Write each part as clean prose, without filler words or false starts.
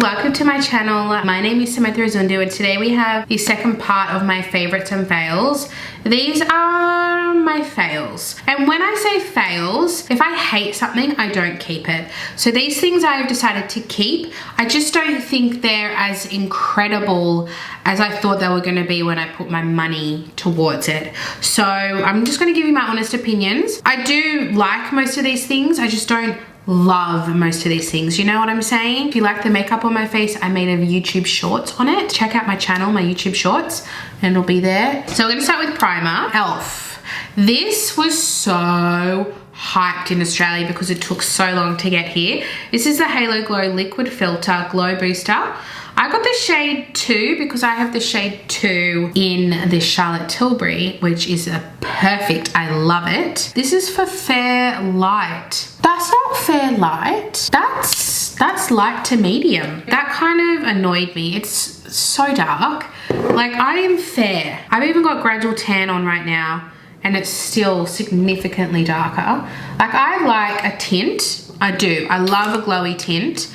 welcome to my channel. My name is Samantha Zundu and today we have the second part of my favorites and fails. These are my fails. And when I say fails, if I hate something, I don't keep it. So these things I have decided to keep. I just don't think they're as incredible as I thought they were going to be when I put my money towards it. So I'm just going to give you my honest opinions. I do like most of these things. I just don't love most of these things, you know what I'm saying? If you like the makeup on my face, I made a YouTube shorts on it. Check out my channel, my YouTube shorts, and it'll be there. So we're gonna start with primer. Elf. This was so hyped in Australia because it took so long to get here. This is the Halo Glow Liquid Filter Glow Booster. I got the shade 2 because I have the shade 2 in the Charlotte Tilbury, which is a perfect, I love it. This is for fair light. That's not fair light. That's light to medium. That kind of annoyed me. It's so dark. Like, I am fair. I've even got gradual tan on right now and it's still significantly darker. Like, I like a tint. I do. I love a glowy tint.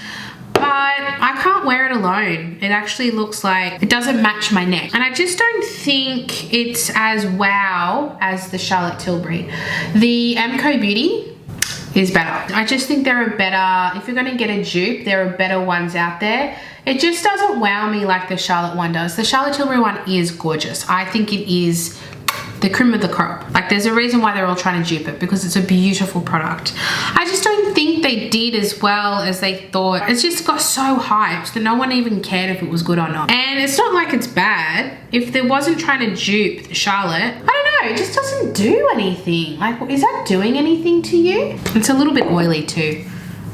But I can't wear it alone. It actually looks like it doesn't match my neck. And I just don't think it's as wow as the Charlotte Tilbury. The Amco Beauty is better. I just think there are better, if you're gonna get a dupe, there are better ones out there. It just doesn't wow me like the Charlotte one does. The Charlotte Tilbury one is gorgeous. I think it is the cream of the crop. Like, there's a reason why they're all trying to dupe it, because it's a beautiful product. I just don't think they did as well as they thought. It's just got so hyped that no one even cared if it was good or not. And it's not like it's bad. If there wasn't trying to dupe Charlotte, I don't know, it just doesn't do anything. Like, is that doing anything to you? It's a little bit oily too.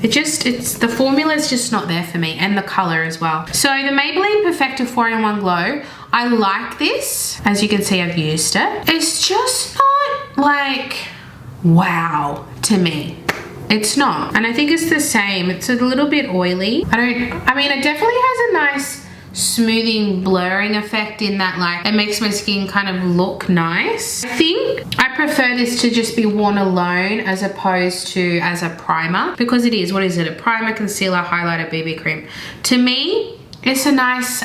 The formula is just not there for me, and the color as well. So the Maybelline Perfecta 4-in-1 Glow, I like this. As you can see, I've used it. It's just not like wow to me. It's not. And I think it's the same. It's a little bit oily. I mean, it definitely has a nice smoothing, blurring effect in that, like, it makes my skin kind of look nice. I think I prefer this to just be worn alone as opposed to as a primer, because it is, what is it? A primer, concealer, highlighter, BB cream. To me, it's a nice,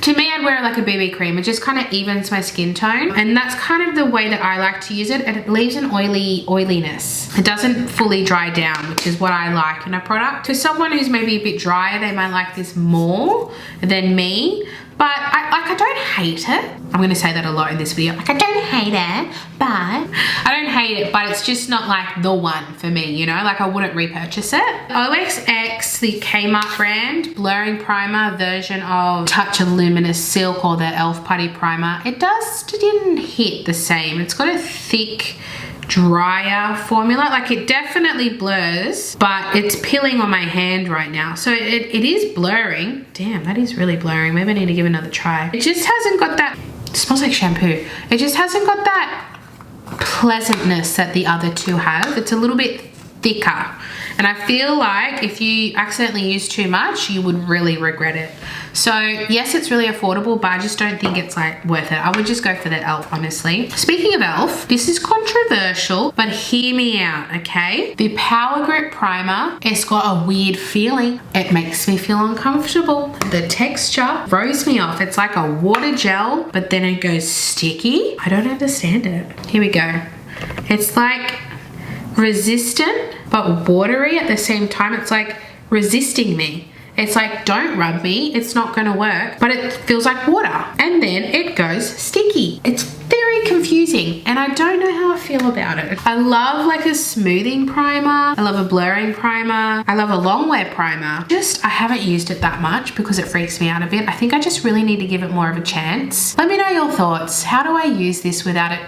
to me, I'd wear it like a BB cream. It just kind of evens my skin tone. And that's kind of the way that I like to use it. And it leaves an oiliness. It doesn't fully dry down, which is what I like in a product. For someone who's maybe a bit drier, they might like this more than me. But I don't hate it. I'm gonna say that a lot in this video. Like, I don't hate it, but I don't hate it, but it's just not like the one for me, you know? Like, I wouldn't repurchase it. OXX, the Kmart brand, blurring primer version of Touch of Luminous Silk, or the Elf Putty Primer. It didn't hit the same. It's got a thick, drier formula. Like, it definitely blurs, but it's peeling on my hand right now, so it is blurring. Damn, that is really blurring. Maybe I need to give it another try. It just hasn't got that, it smells like shampoo. It just hasn't got that pleasantness that the other two have. It's a little bit thicker, and I feel like if you accidentally use too much, you would really regret it. So yes, it's really affordable, but I just don't think it's like worth it. I would just go for the Elf, honestly. Speaking of Elf, this is controversial, but hear me out, okay? The Power Grip Primer, it's got a weird feeling. It makes me feel uncomfortable. The texture throws me off. It's like a water gel, but then it goes sticky. I don't understand it. Here we go. It's like resistant, but watery at the same time. It's like resisting me. It's like, don't rub me, it's not gonna work, but it feels like water. And then it goes sticky. It's very confusing, and I don't know how I feel about it. I love like a smoothing primer. I love a blurring primer. I love a long wear primer. I haven't used it that much because it freaks me out a bit. I think I just really need to give it more of a chance. Let me know your thoughts. How do I use this without it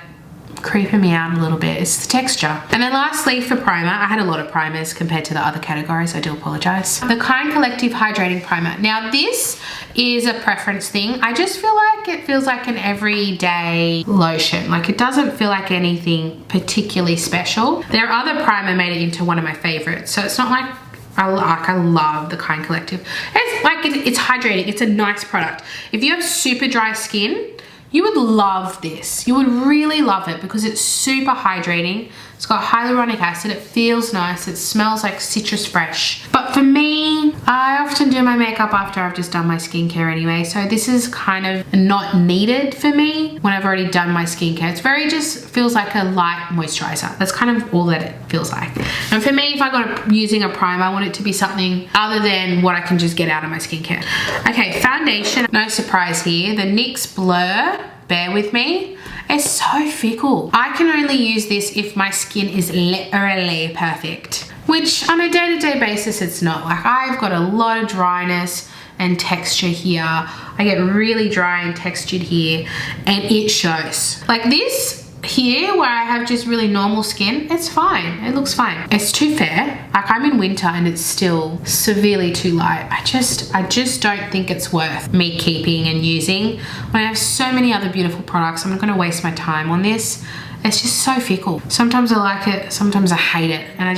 creeping me out a little bit? It's the texture. And then lastly, for primer, I had a lot of primers compared to the other categories. I do apologize. The Kind Collective Hydrating Primer. Now, this is a preference thing. I just feel like it feels like an everyday lotion. Like, it doesn't feel like anything particularly special. Their other primer made it into one of my favorites, so it's not like I love the Kind Collective. It's like, it's hydrating. It's a nice product. If you have super dry skin, you would love this. You would really love it because it's super hydrating. It's got hyaluronic acid. It feels nice. It smells like citrus fresh. But for me, I often do my makeup after I've just done my skincare anyway, so this is kind of not needed for me when I've already done my skincare. It's very just feels like a light moisturizer. That's kind of all that it feels like. And for me, if I got using a primer, I want it to be something other than what I can just get out of my skincare. Okay, foundation, no surprise here. The NYX Blur, bear with me. It's so fickle. I can only use this if my skin is literally perfect, which on a day-to-day basis, it's not. Like, I've got a lot of dryness and texture here. I get really dry and textured here, and it shows. Like this here, where I have just really normal skin, it's fine. It looks fine. It's too fair. Like, I'm in winter and it's still severely too light. I just don't think it's worth me keeping and using. When I have so many other beautiful products, I'm not gonna waste my time on this. It's just so fickle. Sometimes I like it, sometimes I hate it. And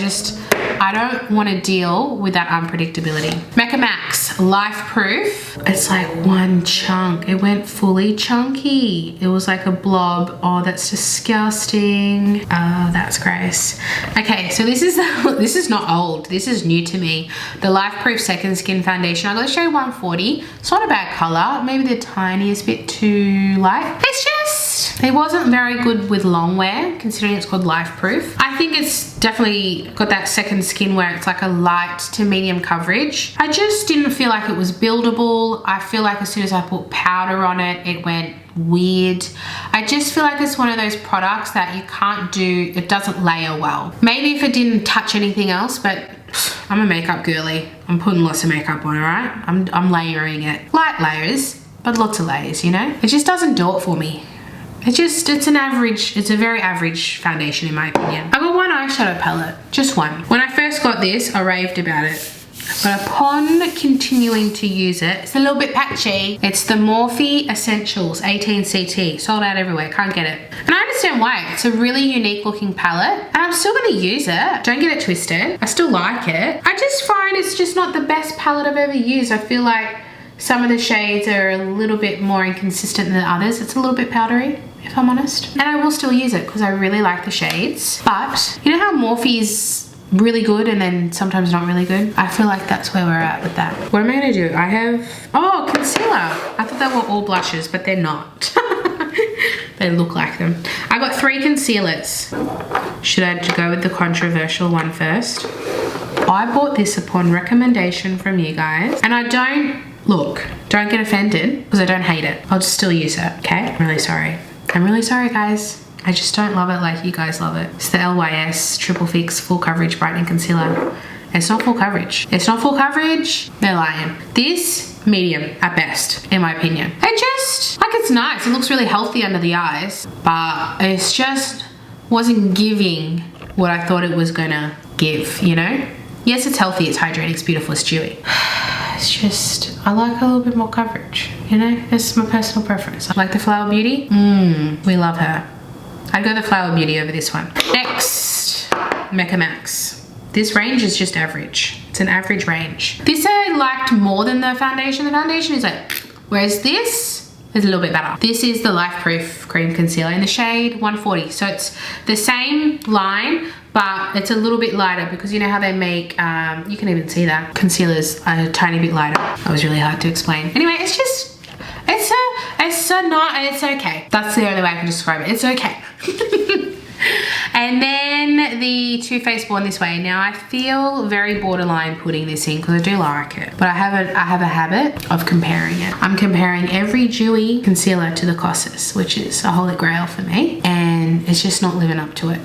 I don't want to deal with that unpredictability. Mecca Max Life Proof. It's like one chunk. It went fully chunky. It was like a blob. Oh, that's disgusting. Oh, that's gross. Okay, so this is not old. This is new to me. The Life Proof Second Skin Foundation. I got the shade 140. It's not a bad color. Maybe the tiniest bit too light. It's just, it wasn't very good with long wear, considering it's called Life Proof. I think it's definitely got that second skin where it's like a light to medium coverage. I just didn't feel like it was buildable. I feel like as soon as I put powder on it, it went weird. I just feel like it's one of those products that you can't do, it doesn't layer well. Maybe if it didn't touch anything else, but I'm a makeup girly. I'm putting lots of makeup on, all right? I'm layering it. Light layers, but lots of layers, you know? It just doesn't do it for me. It's a very average foundation in my opinion. I got one eyeshadow palette, just one. When I first got this, I raved about it. But upon continuing to use it, it's a little bit patchy. It's the Morphe Essentials 18CT, sold out everywhere, can't get it. And I understand why, it's a really unique looking palette and I'm still gonna use it. Don't get it twisted, I still like it. I just find it's just not the best palette I've ever used. I feel like some of the shades are a little bit more inconsistent than others. It's a little bit powdery, if I'm honest. And I will still use it because I really like the shades. But you know how Morphe's really good and then sometimes not really good? I feel like that's where we're at with that. What am I gonna do? I have, oh, concealer. I thought they were all blushes, but they're not. They look like them. I got 3 concealers. Should I go with the controversial one first? I bought this upon recommendation from you guys, and I don't get offended because I don't hate it. I'll just still use it, okay? I'm really sorry. I'm really sorry, guys. I just don't love it like you guys love it. It's the LYS Triple Fix Full Coverage Brightening Concealer. It's not full coverage. It's not full coverage. They're lying. This, medium at best, in my opinion. It just, like, it's nice. It looks really healthy under the eyes, but it's just wasn't giving what I thought it was gonna give, you know? Yes, it's healthy, it's hydrating, it's beautiful, it's dewy. It's just, I like a little bit more coverage, you know? It's my personal preference. I like the Flower Beauty. We love her. I'd go the Flower Beauty over this one. Next, Mecca Max. This range is just average. It's an average range. This I liked more than the foundation. The foundation is like, whereas this is a little bit better. This is the Life Proof Cream Concealer in the shade 140. So it's the same line, but it's a little bit lighter because you know how they make, you can even see that. Concealer's a tiny bit lighter. That was really hard to explain. Anyway, it's just, it's okay. That's the only way I can describe it. It's okay. And then the Too Faced Born This Way. Now I feel very borderline putting this in because I do like it, but I have a habit of comparing it. I'm comparing every dewy concealer to the Kosas, which is a holy grail for me, and it's just not living up to it.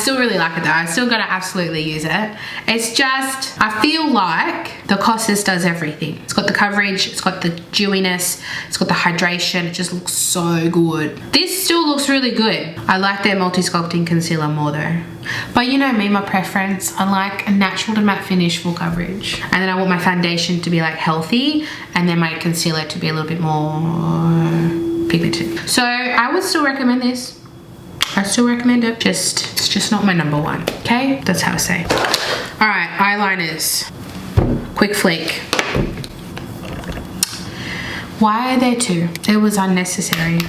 Still really like it though. I'm still gonna absolutely use it. It's just, I feel like the Kosas does everything. It's got the coverage, it's got the dewiness, it's got the hydration. It just looks so good. This still looks really good. I like their multi-sculpting concealer more though. But you know me, my preference, I like a natural to matte finish, full coverage. And then I want my foundation to be like healthy, and then my concealer to be a little bit more pigmented. So I would still recommend this. I still recommend it. It's just not my number one, okay? That's how I say. All right, eyeliners. Quick flick. Why are there 2? It was unnecessary.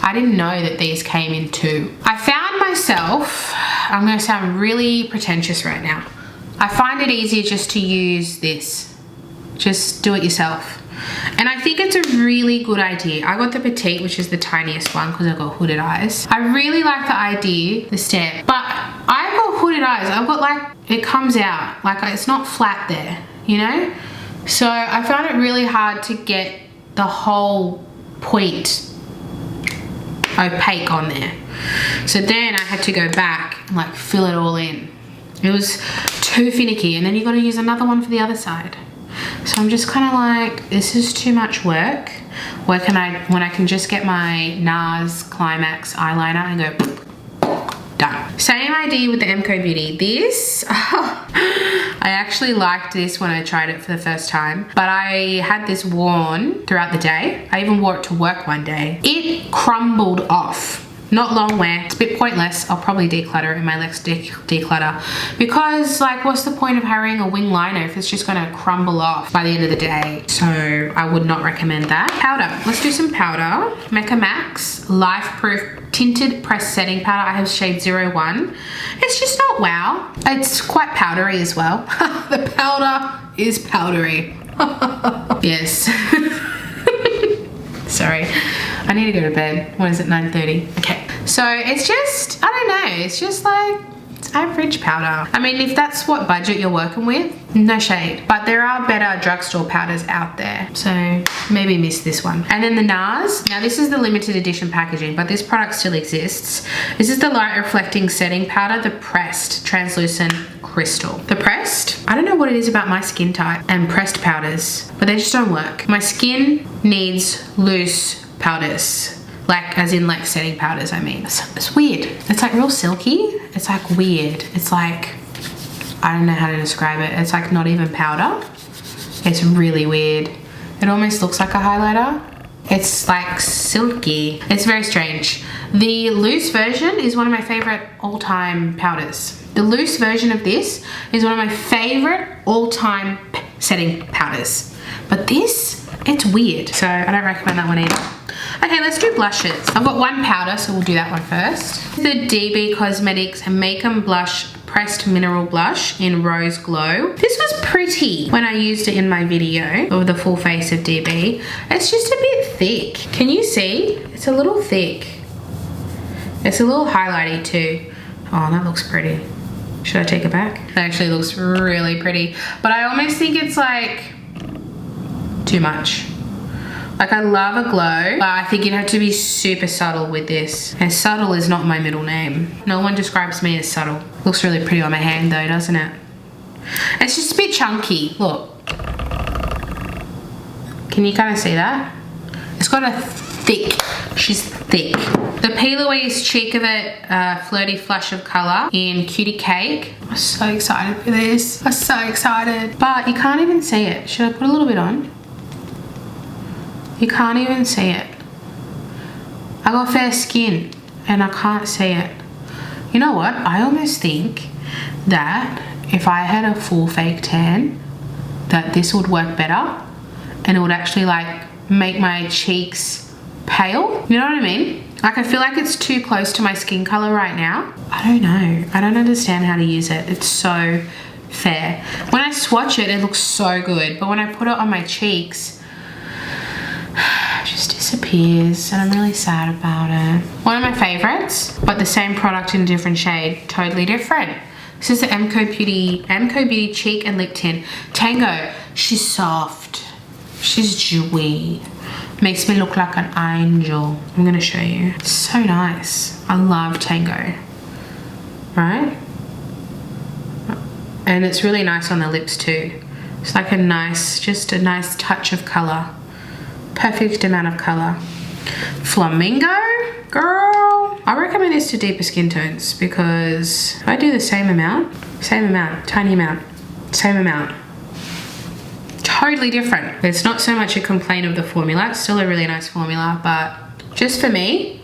I didn't know that these came in 2. I found myself, I'm gonna sound really pretentious right now. I find it easier just to use this. Just do it yourself. And I think it's a really good idea. I got the petite, which is the tiniest one because I've got hooded eyes. I really like the idea, the stamp, but I've got hooded eyes. I've got like, it comes out, like it's not flat there, you know? So I found it really hard to get the whole point opaque on there. So then I had to go back and like fill it all in. It was too finicky, and then you got to use another one for the other side. So I'm just kind of like, this is too much work. When I can just get my NARS Climax eyeliner and go done. Same idea with the MCO Beauty. This, I actually liked this when I tried it for the first time, but I had this worn throughout the day. I even wore it to work one day. It crumbled off. Not long wear, it's a bit pointless. I'll probably declutter it in my next declutter, because like, what's the point of carrying a wing liner if it's just gonna crumble off by the end of the day? So I would not recommend that. Powder, let's do some powder. Mecca Max Life Proof Tinted Press Setting Powder. I have shade 01. It's just not wow. It's quite powdery as well. The powder is powdery. Yes. Sorry, I need to go to bed. What is it, 9:30? Okay, so it's just, I don't know, it's just like, it's average powder. I mean, if that's what budget you're working with, no shade. But there are better drugstore powders out there, so maybe miss this one. And then the NARS. Now this is the limited edition packaging, but this product still exists. This is the light reflecting setting powder, the pressed translucent crystal. The pressed, I don't know what it is about my skin type and pressed powders, but they just don't work. My skin needs loose powders, like as in like setting powders, I mean. It's weird. It's like real silky. It's like weird. It's like, I don't know how to describe it. It's like not even powder. It's really weird. It almost looks like a highlighter. It's like silky. It's very strange. The loose version is one of my favorite all-time powders. The loose version of this is one of my favorite all-time setting powders. But this, it's weird. So I don't recommend that one either. Okay, let's do blushes. I've got one powder, so we'll do that one first. The DB Cosmetics Make 'em Blush Pressed Mineral Blush in Rose Glow. This was pretty when I used it in my video of the full face of DB. It's just a bit thick. Can you see? It's a little thick. It's a little highlighty too. Oh, that looks pretty. Should I take it back? That actually looks really pretty. But I almost think it's like too much. Like, I love a glow, but I think you'd have to be super subtle with this. And subtle is not my middle name. No one describes me as subtle. Looks really pretty on my hand though, doesn't it? It's just a bit chunky, look. Can you kind of see that? It's got a thick, she's thick. The P. Louise Cheek of It Flirty Flush of Colour in Cutie Cake. I'm so excited for this. I'm so excited. But you can't even see it. Should I put a little bit on? You can't even see it. I got fair skin and I can't see it. You know what? I almost think that if I had a full fake tan, that this would work better and it would actually like make my cheeks pale. You know what I mean? Like, I feel like it's too close to my skin color right now. I don't know. I don't understand how to use it. It's so fair. When I swatch it, it looks so good. But when I put it on my cheeks, it just disappears and I'm really sad about it. One of my favorites, but the same product in a different shade, totally different. This is the MCO Beauty Cheek and Lip Tint. Tango, she's soft. She's dewy. Makes me look like an angel. I'm gonna show you. It's so nice. I love Tango. Right? And it's really nice on the lips too. It's like a nice, just a nice touch of color. Perfect amount of color. Flamingo, girl. I recommend this to deeper skin tones because if I do the same amount, tiny amount, same amount, totally different. It's not so much a complaint of the formula. It's still a really nice formula, but just for me,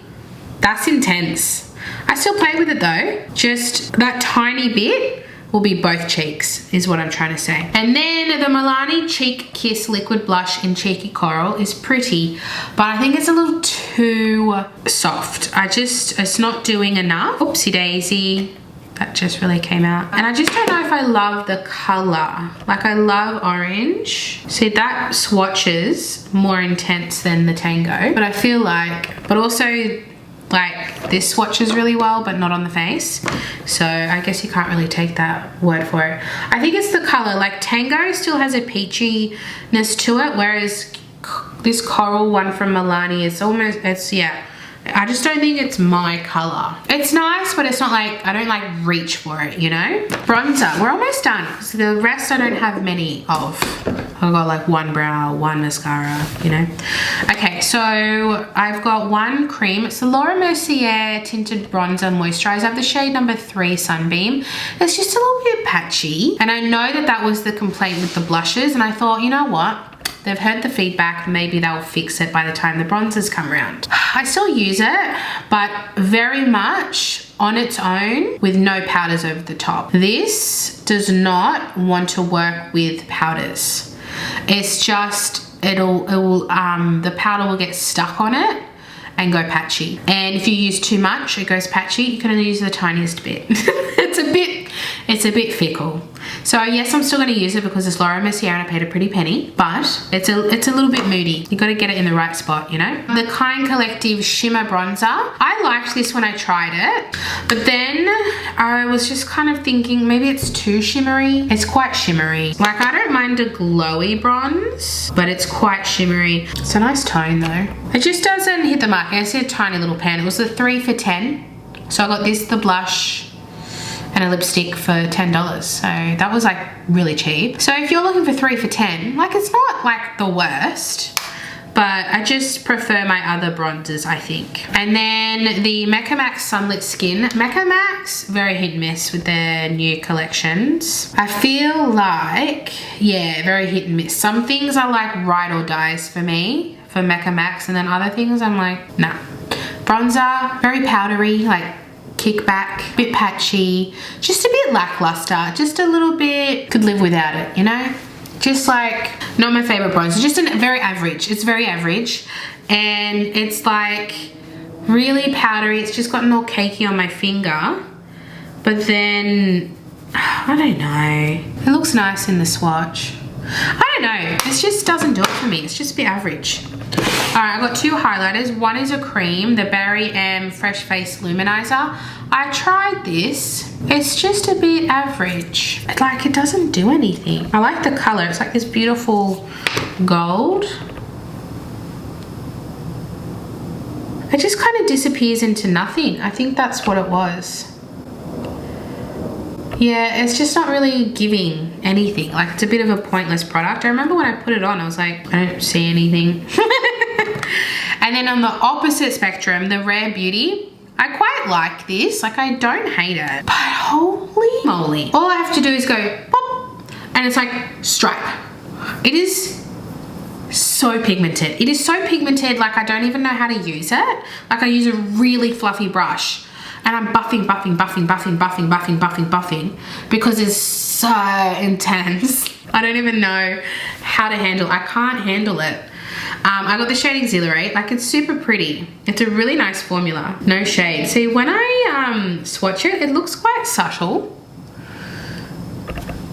that's intense. I still play with it though. Just that tiny bit will be both cheeks is what I'm trying to say. And then the Milani Cheek Kiss Liquid Blush in Cheeky Coral is pretty, but I think it's a little too soft. It's not doing enough. Oopsie daisy. that just really came out. And I just don't know if I love the color. Like, I love orange. See, that swatches more intense than the Tango, but I feel like, but also like this swatches really well, but not on the face. So I guess you can't really take that word for it. I think it's the color. Like, Tango still has a peachiness to it, whereas this coral one from Milani is almost, it's, yeah, I just don't think it's my color. It's nice, but it's not like, I don't like reach for it, you know? Bronzer, we're almost done. So the rest I don't have many of. I've got like one brow, one mascara, you know? Okay, so I've got one cream. It's the Laura Mercier Tinted Bronzer Moisturizer. I have the shade number 3 Sunbeam. It's just a little bit patchy. And I know that that was the complaint with the blushes. And I thought, you know what? They've heard the feedback, maybe they'll fix it by the time the bronzers come around. I still use it, but very much on its own with no powders over the top. This does not want to work with powders. It's just, the powder will get stuck on it and go patchy. And if you use too much, it goes patchy. You can only use the tiniest bit. It's a bit fickle. So yes, I'm still gonna use it because it's Laura Mercier and I paid a pretty penny, but it's a little bit moody. You gotta get it in the right spot, you know? The Kind Collective Shimmer Bronzer. I liked this when I tried it, but then I was just kind of thinking maybe it's too shimmery. It's quite shimmery. Like, I don't mind a glowy bronze, but it's quite shimmery. It's a nice tone though. It just doesn't hit the mark. It's a tiny little pan. It was the 3 for $10. So I got this, the blush, and a lipstick for $10. So that was like really cheap. So if you're looking for 3 for $10, like, it's not like the worst, but I just prefer my other bronzers, I think. And then the Mecca Max Sunlit Skin. Mecca Max, very hit and miss with their new collections. I feel like, yeah, very hit and miss. Some things are like ride or dies for me, for Mecca Max, and then other things I'm like, nah. Bronzer, very powdery, like kickback, bit patchy, just a bit lackluster, just a little bit, could live without it, you know? Just like, not my favorite bronzer, just very average. It's very average, and it's like really powdery. It's just gotten all cakey on my finger, but then, I don't know. It looks nice in the swatch. I don't know, this just doesn't do it for me. It's just a bit average. All right, I've got 2 highlighters. One is a cream, the Barry M Fresh Face Luminizer. I tried this. It's just a bit average. Like, it doesn't do anything. I like the color. It's like this beautiful gold. It just kind of disappears into nothing. I think that's what it was. Yeah, it's just not really giving anything. Like, it's a bit of a pointless product. I remember when I put it on, I was like, I don't see anything. And then on the opposite spectrum, the Rare Beauty, I quite like this. Like, I don't hate it, but holy moly. All I have to do is go pop, and it's like stripe. It is so pigmented. It is so pigmented, like I don't even know how to use it. Like, I use a really fluffy brush and I'm buffing because it's so intense. I don't even know how to handle. I can't handle it. I got the shade Exhilarate. Like, it's super pretty. It's a really nice formula. No shade. See, when I swatch it, it looks quite subtle.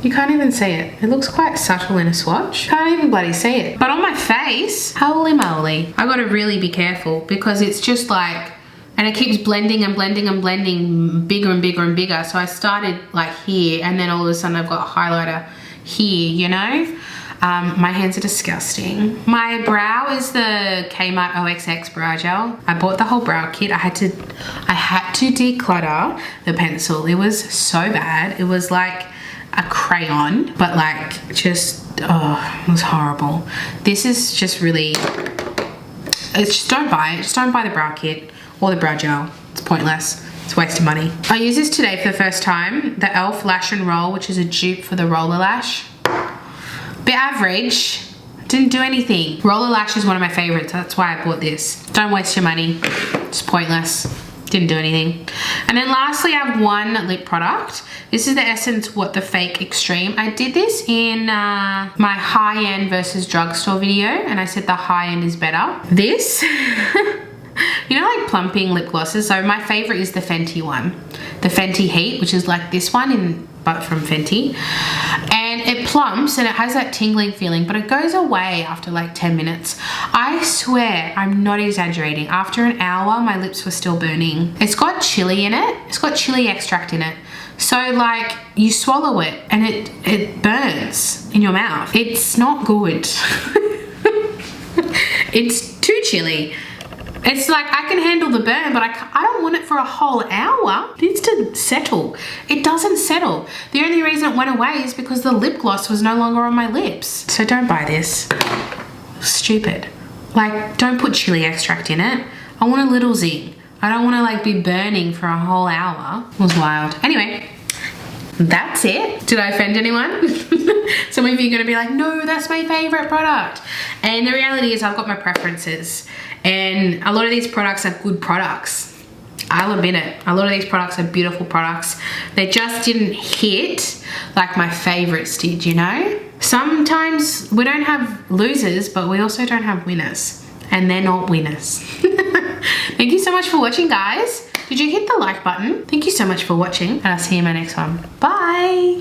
You can't even see it. It looks quite subtle in a swatch. Can't even bloody see it. But on my face, holy moly. I gotta really be careful because it's just like, and it keeps blending and blending and blending bigger and bigger and bigger. So I started like here, and then all of a sudden I've got a highlighter here, you know? My hands are disgusting. My brow is the Kmart OXX brow gel. I bought the whole brow kit. I had to declutter the pencil. It was so bad. It was like a crayon, but like just, oh, it was horrible. This is just really, it's just, don't buy it. Just don't buy the brow kit or the brow gel. It's pointless. It's a waste of money. I used this today for the first time. The e.l.f. Lash and Roll, which is a dupe for the Roller Lash. Bit average, didn't do anything. Roller Lash is one of my favorites, that's why I bought this. Don't waste your money, it's pointless. Didn't do anything. And then lastly, I have one lip product. This is the Essence What the Fake Extreme. I did this in my high-end versus drugstore video, and I said the high-end is better. This You know, like plumping lip glosses? So my favorite is the Fenty one. The Fenty Heat, which is like this one, but from Fenty. And it plumps and it has that tingling feeling, but it goes away after like 10 minutes. I swear, I'm not exaggerating. After an hour, my lips were still burning. It's got chili in it. It's got chili extract in it. So like you swallow it and it burns in your mouth. It's not good. It's too chilly. It's like I can handle the burn, but I don't want it for a whole hour. It needs to settle. It doesn't settle. The only reason it went away is because the lip gloss was no longer on my lips. So don't buy this. Stupid. Like, don't put chili extract in it. I want a little zing. I don't want to like be burning for a whole hour. It was wild. Anyway, that's it. Did I offend anyone? Some of you are going to be like, no, that's my favorite product. And the reality is I've got my preferences. And a lot of these products are good products. I'll admit it. A lot of these products are beautiful products. They just didn't hit like my favorites did, you know? Sometimes we don't have losers, but we also don't have winners. And they're not winners. Thank you so much for watching, guys. Did you hit the like button? Thank you so much for watching, and I'll see you in my next one. Bye.